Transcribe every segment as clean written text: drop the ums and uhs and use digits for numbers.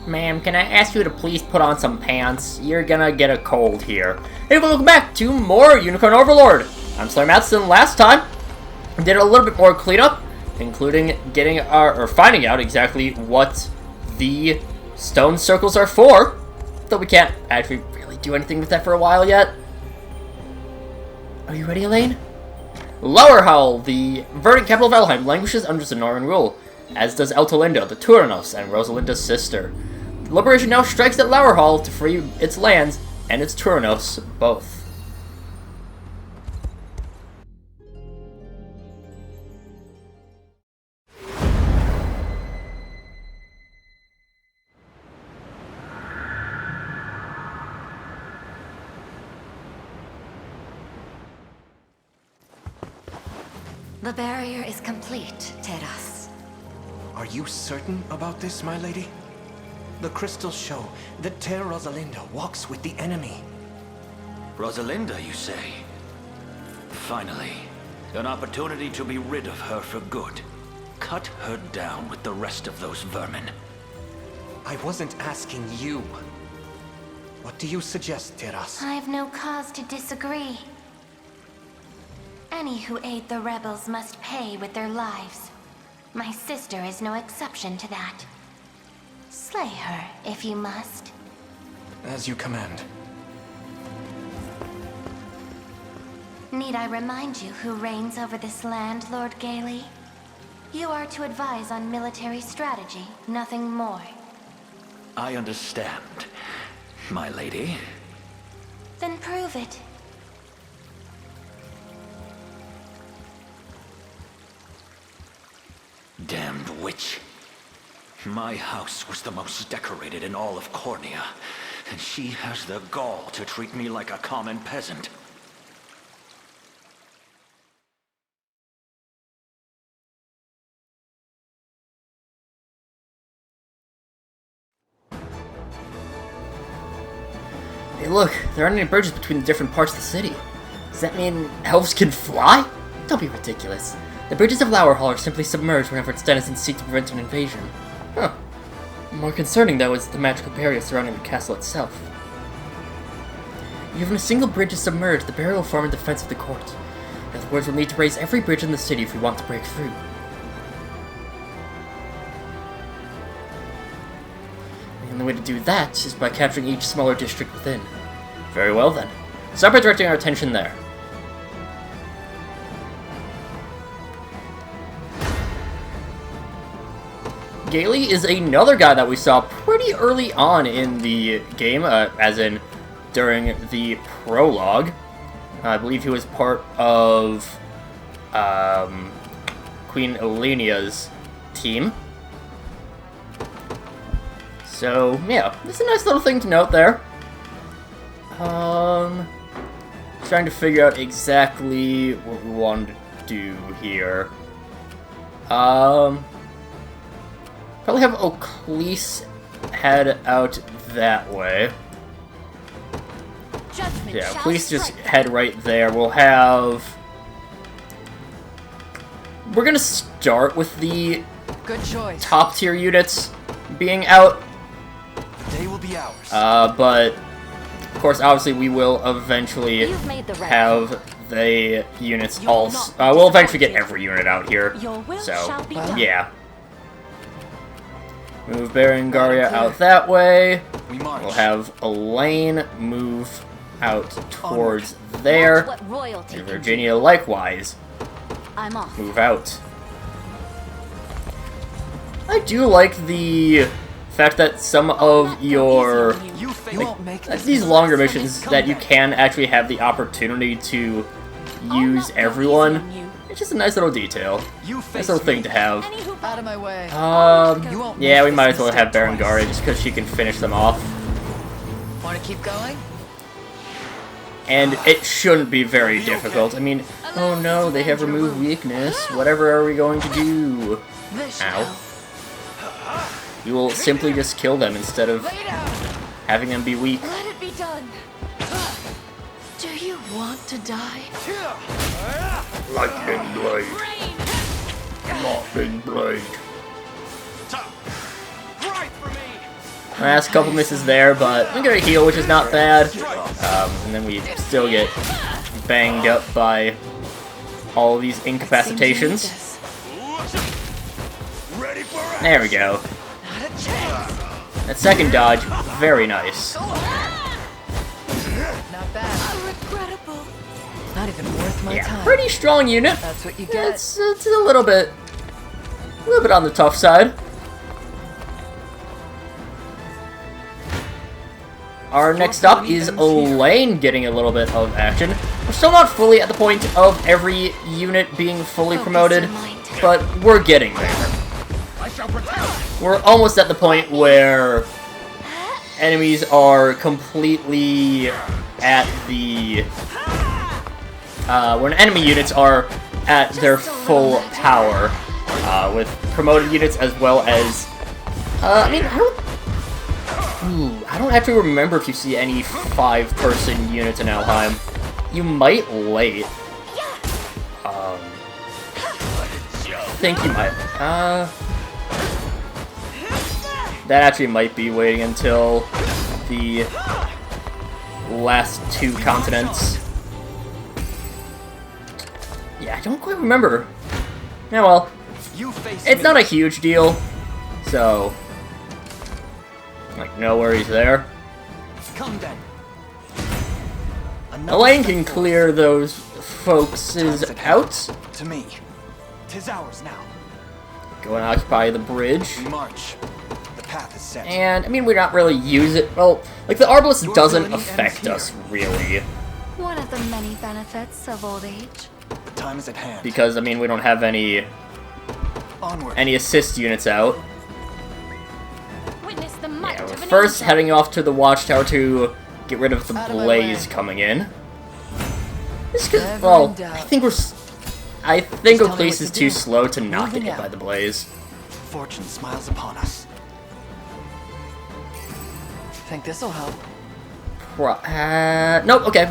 Ma'am, can I ask you to please put on some pants? You're gonna get a cold here. Hey, welcome back to more Unicorn Overlord. I'm SlayerMathis, and last time we did a little bit more cleanup, including getting finding out exactly what the stone circles are for, though we can't actually really do anything with that for a while yet. Are you ready, Elaine? Lowerhull, the verdant capital of Elheim, languishes under Norman rule, as does Eltolinda, the Turanos, and Rosalinda's sister. The liberation now strikes at Lowerhull to free its lands and its Turanos both. The barrier is complete, Terras. Are you certain about this, my lady? The crystals show that Ter Rosalinda walks with the enemy. Rosalinda, you say? Finally, an opportunity to be rid of her for good. Cut her down with the rest of those vermin. I wasn't asking you. What do you suggest, Terras? I've no cause to disagree. Any who aid the rebels must pay with their lives. My sister is no exception to that. Slay her, if you must. As you command. Need I remind you who reigns over this land, Lord Gailey? You are to advise on military strategy, nothing more. I understand, my lady. Then prove it. Damned witch. My house was the most decorated in all of Cornea, and she has the gall to treat me like a common peasant. Hey look, there aren't any bridges between the different parts of the city. Does that mean elves can fly? Don't be ridiculous. The bridges of Lowerhull are simply submerged whenever its denizens seek to prevent an invasion. Huh. More concerning, though, is the magical barrier surrounding the castle itself. Even if a single bridge is submerged, the barrier will form in defense of the court. In other words, we'll need to raise every bridge in the city if we want to break through. The only way to do that is by capturing each smaller district within. Very well, then. Start by directing our attention there. Gailey is another guy that we saw pretty early on in the game, as in during the prologue. I believe he was part of Queen Elenia's team. So, yeah, it's a nice little thing to note there. Trying to figure out exactly what we wanted to do here. Probably have Oclese head out that way. Judgment Yeah, shall Oclese just strike. head right there. We'll have... We're gonna start with the Good choice. top tier units being out. The day will be ours. But, of course, obviously we will eventually You've made the right have the units You will all... not we'll eventually get disappoint every unit out here. Your will So, shall be done. yeah. Move Berengaria out that way. We march. We'll have Elaine move out towards there. Watch what royalty And can Virginia likewise do. I'm off. move out. I do like the fact that some of your... You won't make this. these longer missions that you can actually have the opportunity to use everyone. It's just a nice little detail. You Nice face little thing to me. have. Out of my way. You won't Yeah, make we this might as well have mistake twice. Berengaria just because she can finish them off. Want to keep going? And it shouldn't be very difficult. I mean, oh no, they have removed weakness. Whatever are we going to do? This Ow. You will simply just kill them instead of Lay down. having them be weak. Let it be done. Do you want to die? Lightning blade. Lightning blade. Right for me. Last couple misses there, but I'm gonna heal, which is not bad. And then we still get banged up by all of these incapacitations. There we go. That second dodge, very nice. Not bad. Regrettable. Not even worth my Yeah, time. pretty strong unit. That's what you get. It's a little bit on the tough side. Our next up is Elheim getting a little bit of action. We're still not fully at the point of every unit being fully promoted, but we're getting there. We're almost at the point where enemies are completely at the... when enemy units are at their full power, with promoted units as well as... I mean, I don't actually remember if you see any 5-person units in Elheim. You might late. I think you might. That actually might be waiting until the last 2 continents. Yeah, I don't quite remember. Yeah, well, it's not a huge deal, so... like, no worries there. Come then. Elheim can clear those folks out. To me. 'Tis ours now. Go and occupy the bridge. We march. The path is set. And, I mean, we're not really use it. Well, like, the Arbalest doesn't affect us, really. One of the many benefits of old age. The time is at hand. Because, I mean, we don't have any Onward. assist units out. Witness the might Yeah, we're of an first angel. heading off to the watchtower to get rid of the Out of my blaze way. coming in. This could, Never well, in doubt. I think tell me Oclese what is to too do. slow to not get Moving hit out. by the blaze. Fortune smiles upon us. Think this'll help. Nope, okay.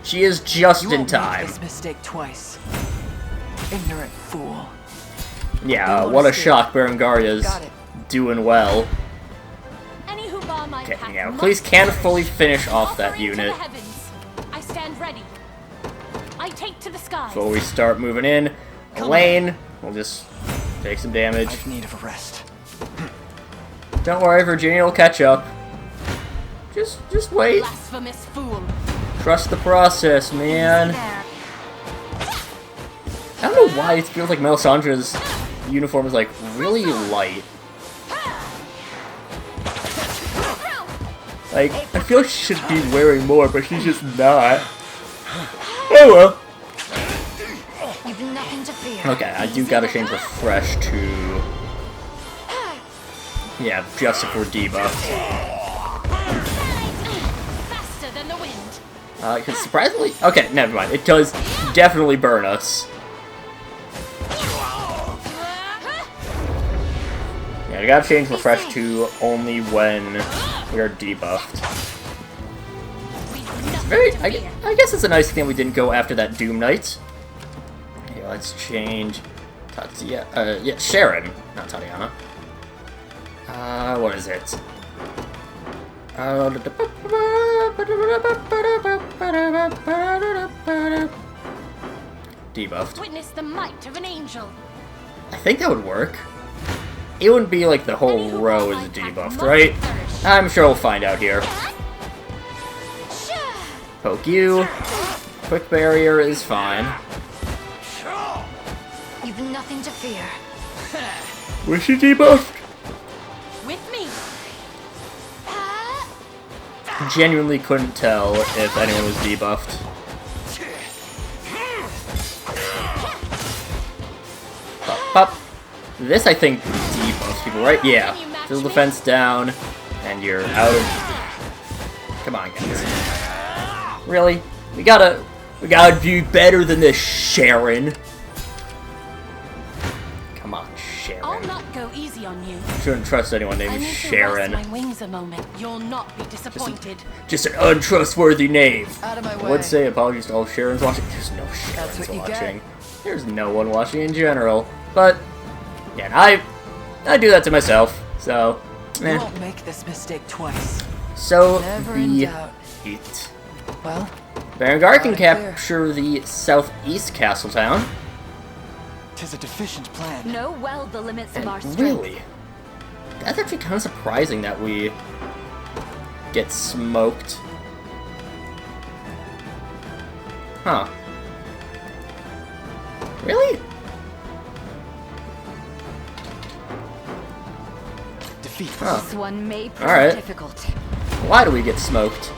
She is just You in won't time. make this mistake twice. Ignorant fool. Yeah, You what a understood. shock Berengaria's Got it. doing well. Any who bar my Okay, path yeah, must please can perish. fully finish off that Offering to unit the heavens. I stand ready. I take to the skies. before we start moving in. Elaine will just take some damage. I've need of a rest. Don't worry, Virginia will catch up. Just wait. Blasphemous fool. Trust the process, man. There. I don't know why it feels like Melisandre's uniform is like really light. Like, I feel like she should be wearing more, but she's just not. Oh well. You've nothing to fear. Okay, I do gotta change Refresh to... yeah, just if we're debuffed. Faster than the wind. 'Cause surprisingly... okay, never mind. It does definitely burn us. Yeah, I gotta change Refresh to only when we are debuffed. I guess it's a nice thing we didn't go after that Doom Knight. Okay, let's change... yeah, Sharon, not Tatiana. What is it? Debuffed. Witness the might of an angel. I think that would work. It wouldn't be like the whole row is debuffed, right? I'm sure we'll find out here. Poke you. Quick barrier is fine. You've nothing to fear. Was she debuffed? With me. Genuinely couldn't tell if anyone was debuffed. Pop, pop. This, I think, debuffs people, right? Yeah. Fill defense down, and you're out of... come on, guys. Really? We gotta do better than this, Sharon. Come on, I'll Sharon. not go easy on you. Shouldn't trust anyone I named need to Sharon. rest my wings a moment. You'll not be disappointed. Just an untrustworthy name. Out of my I way. would say apologies to all Sharons watching. There's no That's Sharons what you get. watching. There's no one watching in general. But, yeah, I do that to myself. So, You won't make this mistake twice. So Never in be doubt. it. Well, Berengar can loud and clear. capture the southeast castle town. 'Tis a deficient plan. Know well the limits of our And strength. really, that's actually kind of surprising that we get smoked. Huh. Really? Defeat. Huh. This one may prove Alright. difficult. Why do we get smoked?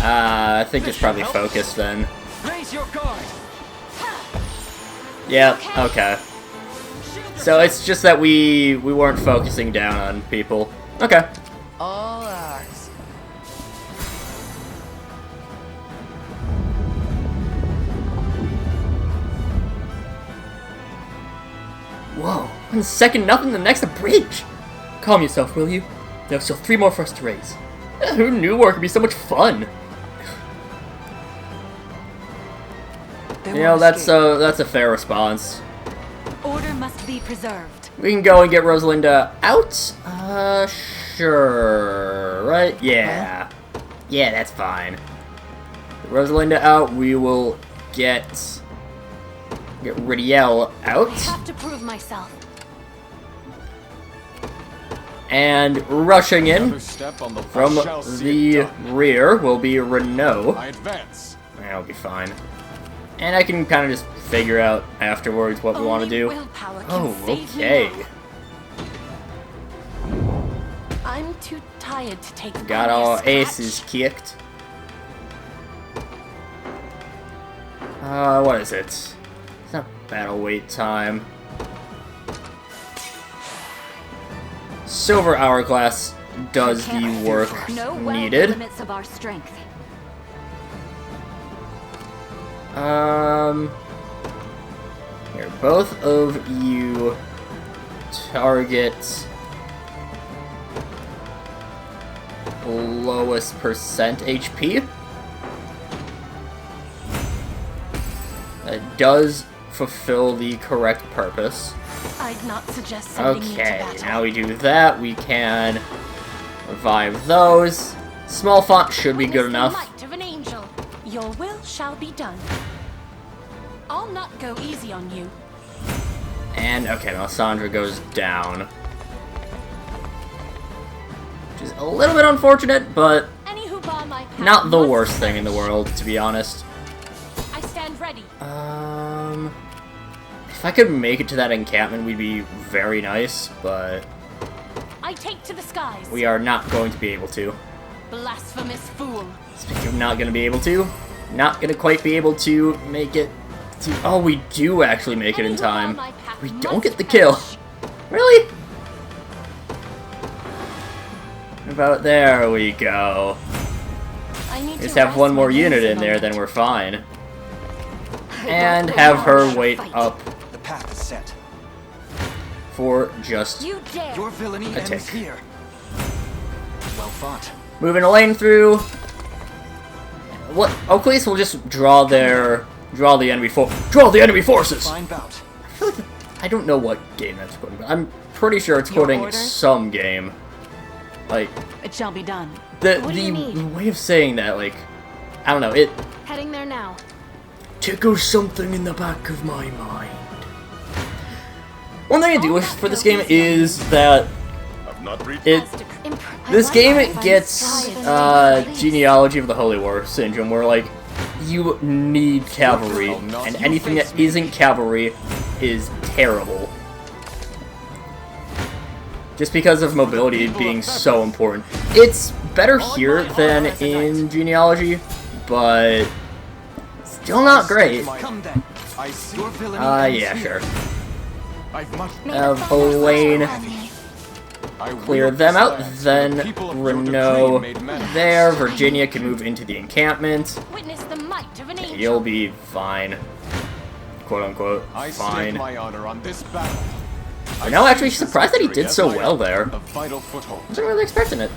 I think it's probably focused then. Raise your guard. Yeah, okay. So it's just that we weren't focusing down on people. Okay. all ours. Whoa, 1 second nothing, the next a bridge! Calm yourself, will you? There's still 3 more for us to raise. Who knew war could be so much fun? They You know, won't that's escape. a fair response. Order must be preserved. We can go and get Rosalinda out? Sure. Right? Yeah. Yeah, that's fine. Rosalinda out, we will get Ridiel out. I have to prove myself. And rushing in Another step on the from I shall see it the done. rear will be Renault. I advance. That'll be fine. And I can kind of just figure out afterwards what we want to do. Willpower can Oh, save me okay. now. I'm too tired to take Got only a all scratch. aces kicked. What is it? It's not battle wait time. Silver Hourglass does the work Know well the needed. limits of our strength. Here, both of you target lowest percent HP. That does fulfill the correct purpose. I'd not suggest sending you to Okay, battle. now we do that. We can revive those. Small font should be good Witness the enough. might of an angel. Your will shall be done. I'll not go easy on you. And, okay, Melisandre goes down. Which is a little bit unfortunate, but Any who bar my path not the must worst thing in the perish. world, to be honest. I stand ready. If I could make it to that encampment, we'd be very nice, but I take to the skies. we are not going to be able to. Blasphemous fool. Speaking of not going to be able to, not going to quite be able to make it to... Oh, we do actually make it in time. We don't get the kill. Really? About there we go. I need Just to have rest one my more limbs unit a in there, moment. then we're fine. And have her wait up The path is set. for just You dare! Your villainy A tick. ends here. Well fought. moving a lane through. What? Oakleys will just draw the enemy forces. Fine bout. I don't know what game that's quoting, but I'm pretty sure it's quoting orders? some game. Like It shall be done. What do you the need? way of saying that, like, I don't know, it Heading there now. tickles something in the back of my mind. One thing I do wish for this game is that I've not reached. this game gets genealogy of the Holy War syndrome, where like you need cavalry, and anything that isn't cavalry is terrible. Just because of mobility being so important. It's better here than in genealogy, but still not great. Come then. I see. Your villainy ends Yeah, here. sure. I've much. Have Elaine I clear wield them this out, lance then for the people of your Renault decree made men. there. Virginia can move into the encampment. Witness the might of an angel. You'll be fine. Quote unquote, I stake fine. my honor on this battle. I No, actually, seize this surprised that he victory did as so my well there. A vital foothold. Wasn't really expecting it.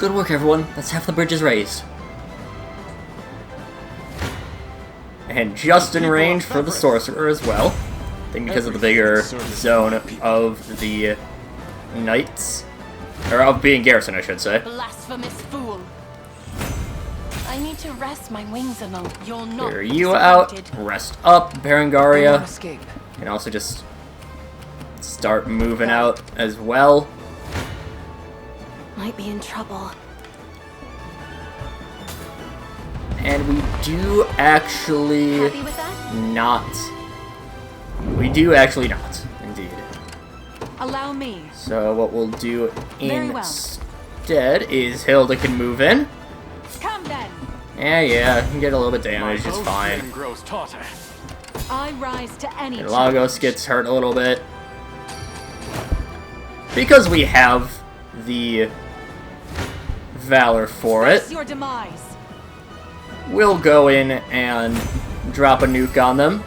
Good work, everyone. That's half the bridges raised. And just in range for the sorcerer as well. I think because of the bigger zone of the knights. Or of being garrison, I should say. Blasphemous fool. I need to rest my wings a moment. You'll not Clear be you out. disappointed. Rest up, They won't Berengaria. escape. And also just start moving out as well. Might be in trouble. And we do actually Happy with that? not. We do actually not, indeed. Allow me. So what we'll do Very well. instead is Hilda can move in. Come then. Yeah, can get a little bit damaged, it's fine. bowstring grows tauter. I rise to any And Lagos challenge. gets hurt a little bit. Because we have the Valor for it, Face your demise. we'll go in and drop a nuke on them.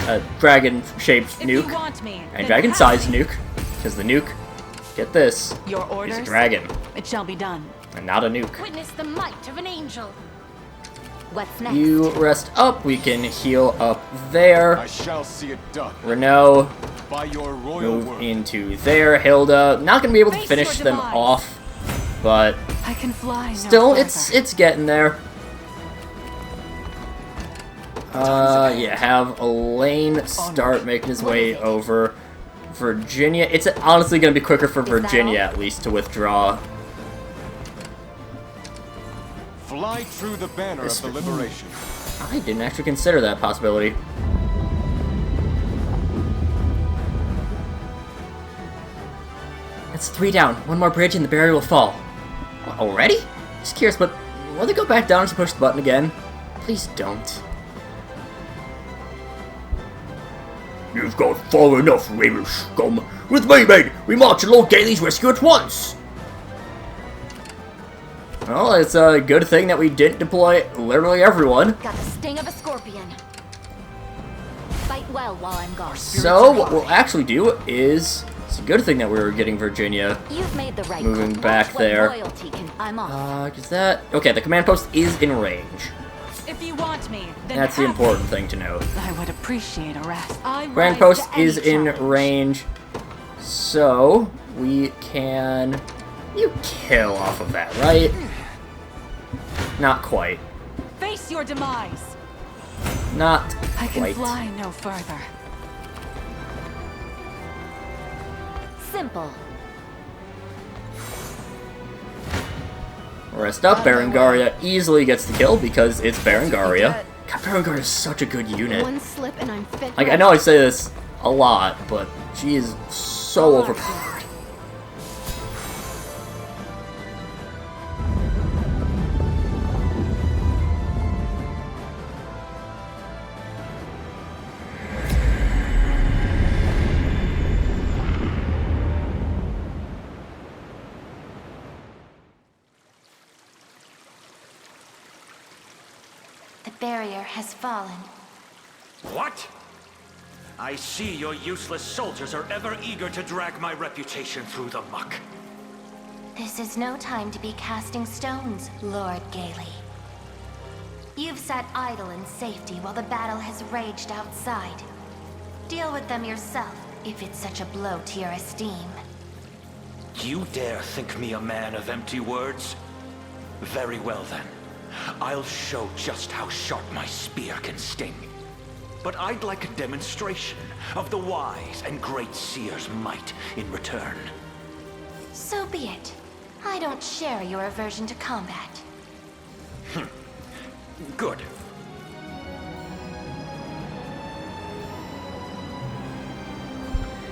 A dragon-shaped If you nuke. want me, And then dragon-sized have me. nuke. Because the nuke, get this, Your is orders. a dragon, It shall be done. and not a nuke. Witness the might of an angel. What's next? You rest up, we can heal up there. I shall see it done Renault, by your royal move word. into there. Hilda, not gonna be able to Face finish your them demise. off, but I can fly. still, no it's getting there. Yeah, have Elaine start making his way over. Virginia, it's honestly gonna be quicker for that Virginia all? at least to withdraw. Fly true the banner This- of the liberation. I didn't actually consider that possibility. That's 3 down. One more bridge and the barrier will fall. Already? Just curious, but will they go back down to push the button again? Please don't. You've got far enough, Raven scum. With me, mate, we march to Lord Gailey's rescue at once. Well, it's a good thing that we didn't deploy literally everyone. Got the sting of a scorpion. Fight well while I'm gone. So, what we'll actually do is... It's a good thing that we were getting Virginia. You've made the right Moving call. back Watch what there. loyalty can. I'm off. Is that... Okay, the command post is in range. If you want me, then That's the have important thing to note. I would appreciate a rest. I Command rise post to any is in challenge. range. So, we can... You kill off of that, right? Not quite. Face your demise. Not I can quite. fly no further. Simple. Rest up, Berengaria easily gets the kill because it's Berengaria. God, Berengaria is such a good unit. One slip and I'm fit. Like, I know I say this a lot, but she is so overpowered. The barrier has fallen. What? I see your useless soldiers are ever eager to drag my reputation through the muck. This is no time to be casting stones, Lord Gailey. You've sat idle in safety while the battle has raged outside. Deal with them yourself, if it's such a blow to your esteem. You dare think me a man of empty words? Very well then. I'll show just how sharp my spear can sting. But I'd like a demonstration of the wise and great seer's might in return. So be it. I don't share your aversion to combat. Good.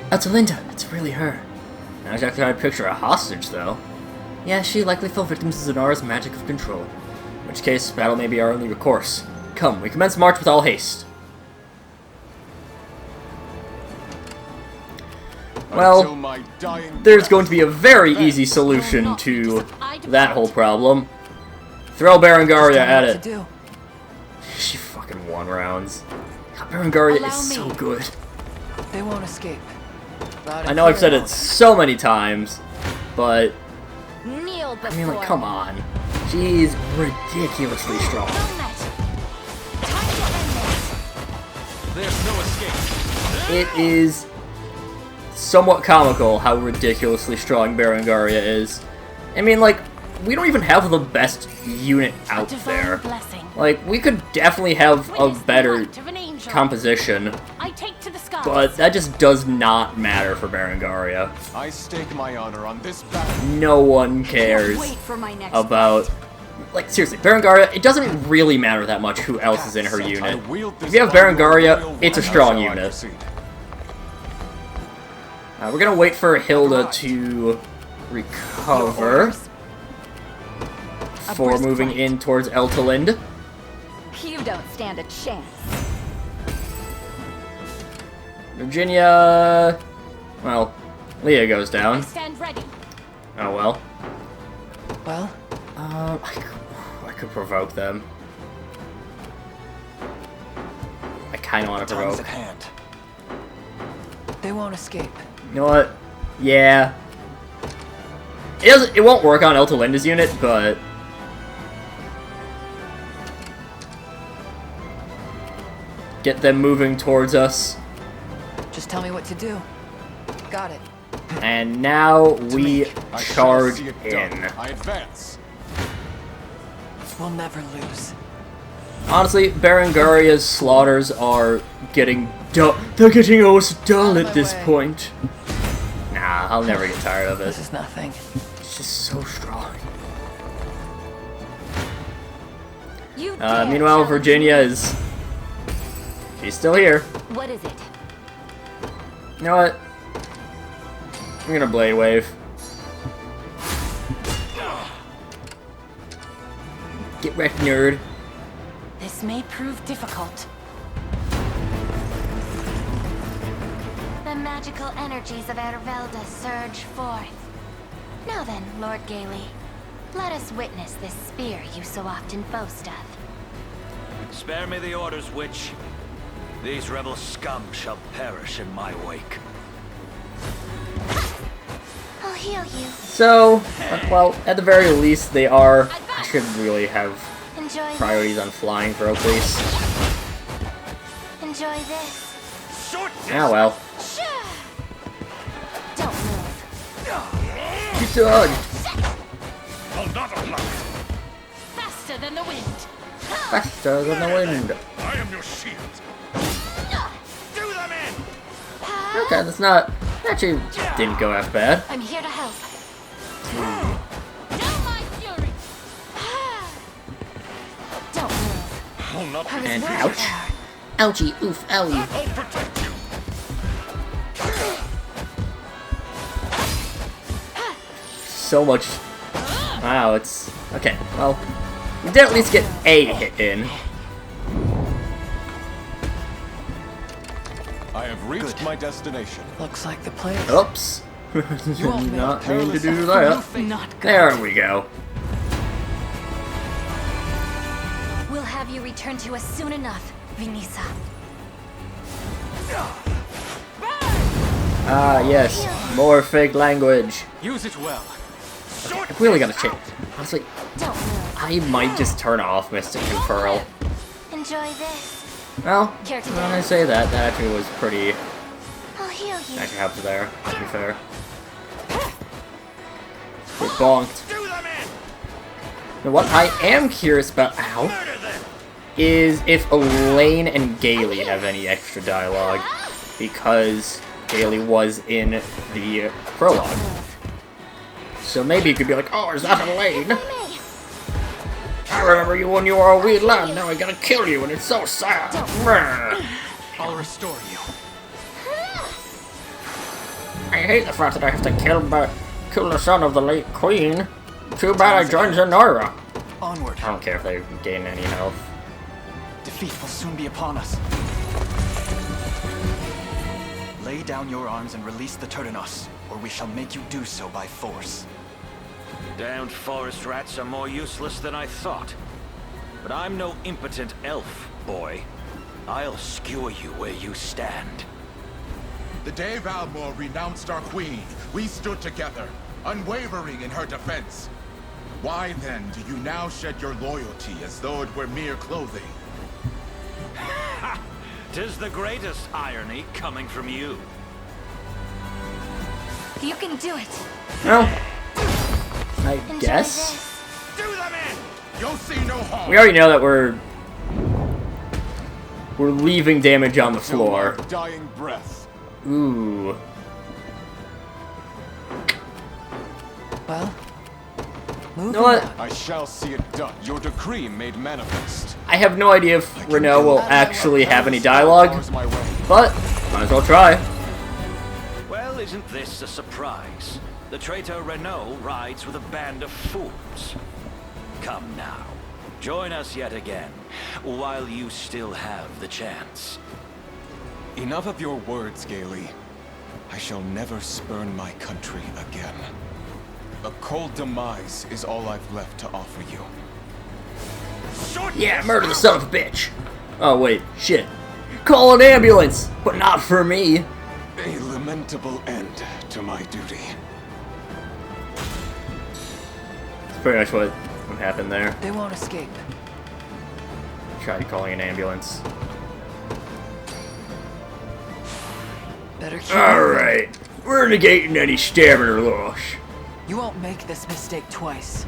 That's Linda. It's really her. Not exactly how I picture a hostage, though. Yeah, she likely fell victim to Zenora's magic of control. In which case, battle may be our only recourse. Come, we commence march with all haste. Until Well, my dying there's breath. going to be a very easy solution to that whole problem. Throw Berengaria Tell me at what it. to do. She fucking won rounds. God, Berengaria Allow is so me. good. They won't escape. Loud and I know I've clear said it now. so many times, but Kneel Kneel I mean, like, before come me. on. She's ridiculously strong. Well met. Time to end this. There's no escape. It is somewhat comical how ridiculously strong Berengaria is. I mean, like, we don't even have the best unit out Divine there. blessing. Like, we could definitely have a Witness the better act of an angel. composition, I take to the skies. but that just does not matter for Berengaria. I stake my honor on this battle. No one cares Wait for my next about... Like, seriously, Berengaria, it doesn't really matter that much who else is in her I unit. wield this If you have by your Berengaria, royal it's a right. strong Now shall I unit. proceed? We're gonna wait for Hilda to recover before moving in towards Eltalind. You don't stand a chance. Virginia... Well, Leah goes I down. stand ready. Oh well. Well, I could provoke them. I kinda wanna provoke. hand. they won't escape. You know what? Yeah. It won't work on Eltalinda's unit, but... Get them moving towards us. Just tell me what to do. Got it. And now we I shall charge see it in. done. I advance. We'll never lose. Honestly, Berengaria's slaughters are getting dull. They're getting almost dull Out of at my this way. point. Nah, I'll never get tired of This it. is nothing. It's just so strong. You dare Meanwhile, challenge Virginia me? is... She's still here. What is it? You know what? I'm gonna Blade Wave. Get wrecked, nerd. This may prove difficult. The magical energies of Ervelda surge forth. Now then, Lord Gailey, let us witness this spear you so often boast of. Spare me the orders, witch. These rebel scum shall perish in my wake. I'll heal you. So, well, at the very least, they are... I should really have Enjoy priorities on flying for Oakleys. this. Enjoy this. Ah, well. Don't move. You dodged. I'll not apply. Faster than the wind. Faster than the wind. I am your shield. Do them in! Okay, that's not... Actually, didn't go as bad. I'm here to help. Now my fury. Don't move. I'll not be. And ouch. Ouchie, oof, owie. I'll protect you. So much... Wow, it's... Okay, well... We did at least get a hit in. I have reached my destination. Looks like the players. Oops. won't Not make mean to perilous do effort. that. Not good. There we go. We'll have you return to us soon enough, Vinisa. Ah, yes. More fake language. Use it well. I really gotta change. Honestly, Don't move. I might just turn off Mystic Conferral. Enjoy this. Well, Care to when I dance? say that, that actually was pretty... I'll heal you. Actually helped there, to be fair. Get bonked. Do them in! Now, what I am curious about... Ow. Murder them! Is if Elaine and Gailey have any extra dialogue. Because Gailey was in the prologue. So maybe you could be like, oh, is that Elaine? I remember you when you were a wee lad, now I gotta kill you and it's so sad. Brr. I'll restore you. I hate the fact that I have to kill the son of the late queen. Too bad I joined Zenora. Onward. I don't care if they gain any health. Defeat will soon be upon us. Lay down your arms and release the Turdinos, or we shall make you do so by force. Damned forest rats are more useless than I thought. But I'm no impotent elf, boy. I'll skewer you where you stand. The day Valmore renounced our queen, we stood together, unwavering in her defense. Why then do you now shed your loyalty as though it were mere clothing? 'Tis the greatest irony coming from you. You can do it. Well, I Enjoy guess. this. Do them in! You'll see no harm. We already know that we're leaving damage on the Till floor. my dying breath. Ooh. Well, move know what? on. I shall see it done. Your decree made manifest. I have no idea if Renault will actually have any dialogue, Bars my way. but might as well try. Well, isn't this a surprise? The traitor Renault rides with a band of fools. Come now, join us yet again, while you still have the chance. Enough of your words, Gaily. I shall never spurn my country again. A cold demise is all I've left to offer you. Yeah, murder the son of a bitch. Oh wait, shit. Call an ambulance, but not for me. A lamentable end to my duty. That's pretty much what happened there. They won't escape. Tried calling an ambulance. Better keep Alright, we're negating any stamina loss. You won't make this mistake twice.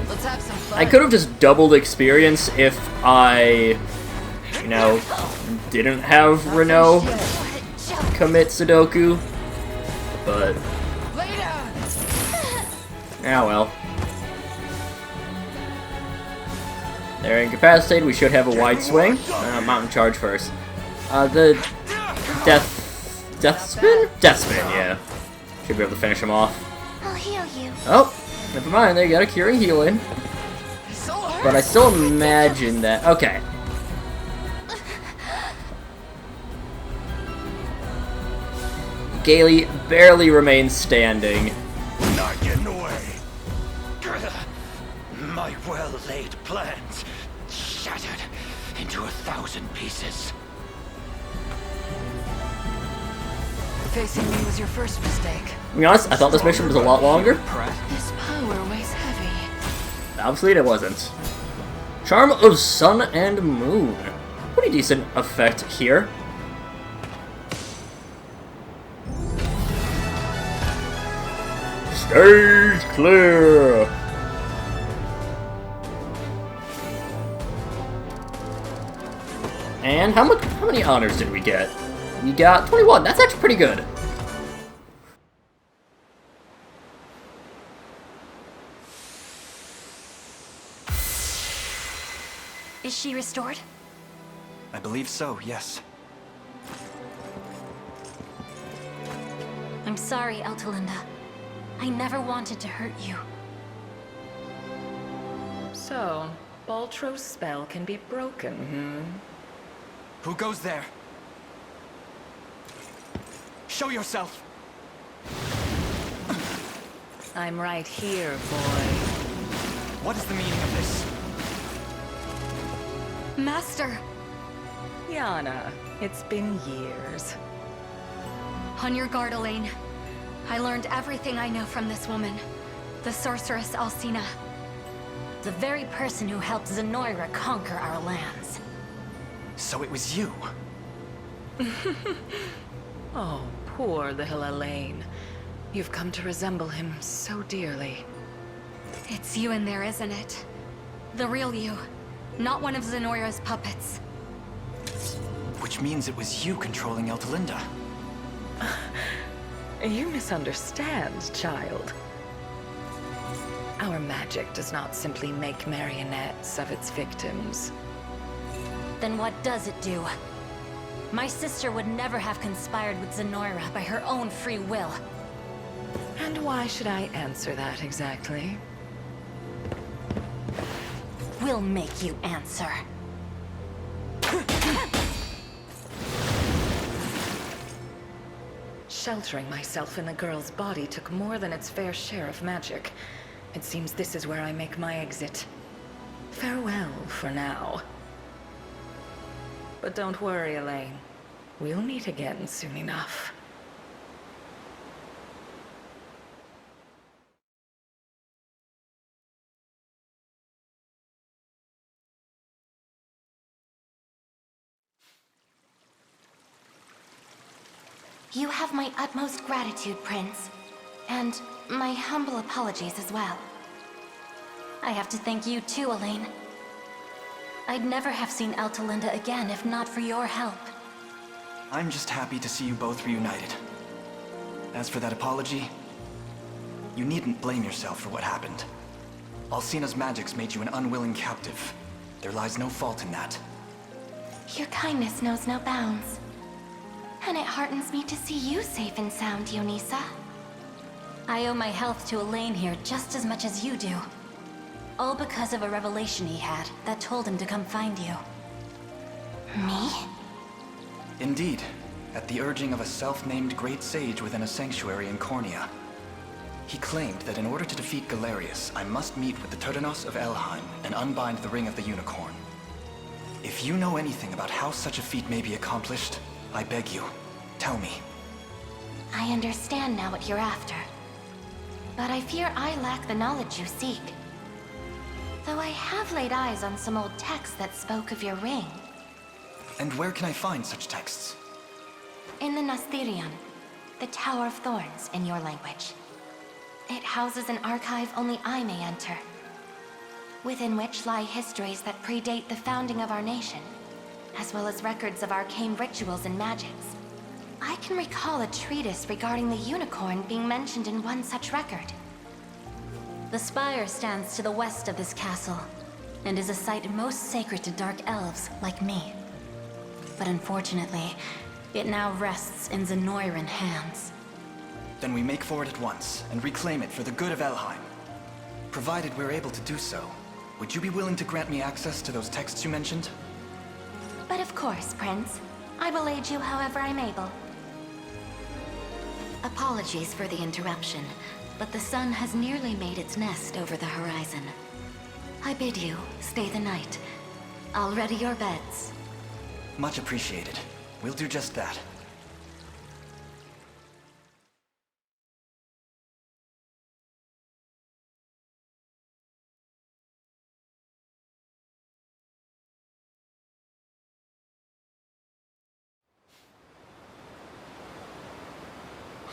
Let's have some fun. I could have just doubled experience if I, you know, didn't have Renault commit Sudoku, but ah well. They're incapacitated, we should have a wide swing. Mountain charge first. The death spin? Death spin, yeah. Should be able to finish him off. I'll heal you. Oh, never mind, they got a curing healing. But I still imagine that. Okay. Gaily barely remains standing. Not getting away. My well-laid plans shattered into 1,000 pieces. Facing me was your first mistake. To be honest, I thought this mission was a lot longer. This power weighs heavy. Obviously it wasn't. Charm of Sun and Moon. Pretty decent effect here. Stage clear! And how many honors did we get? We got 21. That's actually pretty good. Is she restored? I believe so, yes. I'm sorry, Eltelinda. I never wanted to hurt you. So, Baltro's spell can be broken, Who goes there? Show yourself! I'm right here, boy. What is the meaning of this? Master! Yana, it's been years. On your guard, Elaine. I learned everything I know from this woman. The sorceress Alcina. The very person who helped Zenoira conquer our lands. So it was you. Oh, poor little Elaine. You've come to resemble him so dearly. It's you in there, isn't it? The real you. Not one of Zenoira's puppets. Which means it was you controlling Eltelinda. You misunderstand, child. Our magic does not simply make marionettes of its victims. Then what does it do? My sister would never have conspired with Zenoira by her own free will. And why should I answer that exactly? We'll make you answer. Sheltering myself in the girl's body took more than its fair share of magic. It seems this is where I make my exit. Farewell for now. But don't worry, Elaine. We'll meet again soon enough. You have my utmost gratitude, Prince. And my humble apologies as well. I have to thank you too, Elaine. I'd never have seen Altalinda again if not for your help. I'm just happy to see you both reunited. As for that apology, you needn't blame yourself for what happened. Alcena's magics made you an unwilling captive. There lies no fault in that. Your kindness knows no bounds. And it heartens me to see you safe and sound, Yonisa. I owe my health to Elaine here just as much as you do. All because of a revelation he had that told him to come find you. Me? Indeed, at the urging of a self-named great sage within a sanctuary in Cornea. He claimed that in order to defeat Galerius, I must meet with the terras of Elheim and unbind the Ring of the Unicorn. If you know anything about how such a feat may be accomplished, I beg you, tell me. I understand now what you're after. But I fear I lack the knowledge you seek. Though I have laid eyes on some old texts that spoke of your ring. And where can I find such texts? In the Nasthirion, the Tower of Thorns in your language. It houses an archive only I may enter, within which lie histories that predate the founding of our nation, as well as records of arcane rituals and magics. I can recall a treatise regarding the unicorn being mentioned in one such record. The spire stands to the west of this castle, and is a site most sacred to dark elves like me. But unfortunately, it now rests in Zenoiran hands. Then we make for it at once, and reclaim it for the good of Elheim. Provided we're able to do so, would you be willing to grant me access to those texts you mentioned? But of course, Prince. I will aid you however I'm able. Apologies for the interruption, but the sun has nearly made its nest over the horizon. I bid you stay the night. I'll ready your beds. Much appreciated. We'll do just that.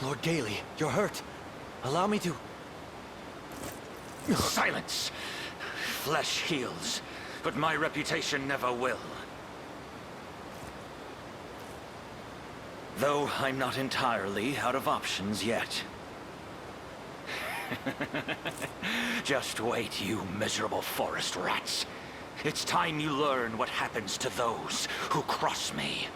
Lord Gailey, you're hurt. Allow me to... Silence! Flesh heals, but my reputation never will. Though I'm not entirely out of options yet. Just wait, you miserable forest rats. It's time you learn what happens to those who cross me.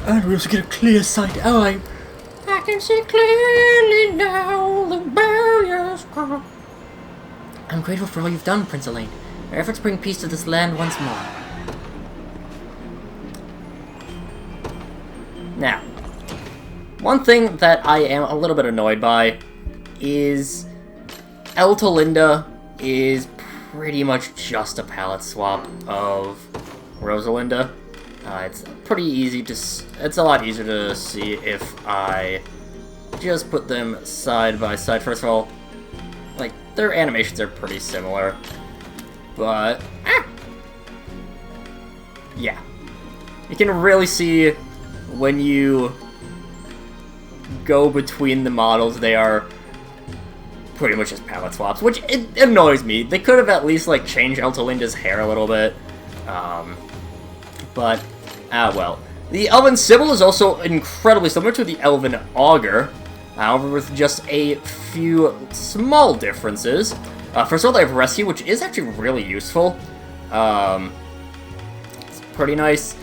And we also get a clear sight. Oh, I can see clearly now. The barriers gone. I'm grateful for all you've done, Prince Elaine. Your efforts bring peace to this land once more. Now, one thing that I am a little bit annoyed by is Altalinda is pretty much just a palette swap of Rosalinda. It's pretty easy to... It's a lot easier to see if I just put them side by side. First of all, like, their animations are pretty similar. But... yeah. You can really see when you go between the models, they are pretty much just palette swaps, which it annoys me. They could have at least, like, changed Altalinda's hair a little bit. But, well. The Elven Sibyl is also incredibly similar to the Elven Augur, however, with just a few small differences. First of all, they have Rescue, which is actually really useful. It's pretty nice.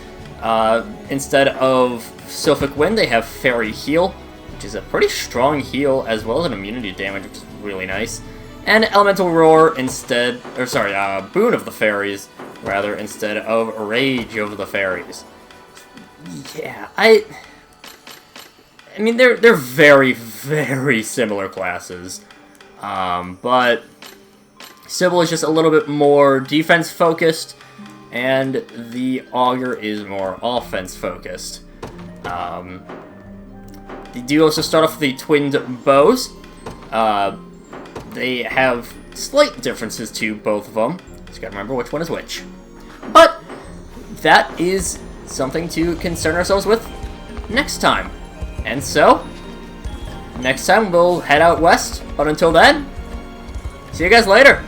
Instead of Sylphic Wind, they have Fairy Heal, which is a pretty strong heal, as well as an immunity damage, which is really nice. And Elemental Roar instead, or sorry, Boon of the Fairies, rather, instead of Rage of the Fairies. Yeah, I mean, they're very, very similar classes. But Sibyl is just a little bit more defense-focused, and the Augur is more offense-focused. They do also start off with the twinned bows. They have slight differences to both of them. Just gotta remember which one is which. But that is something to concern ourselves with next time. And so, next time we'll head out west. But until then, see you guys later.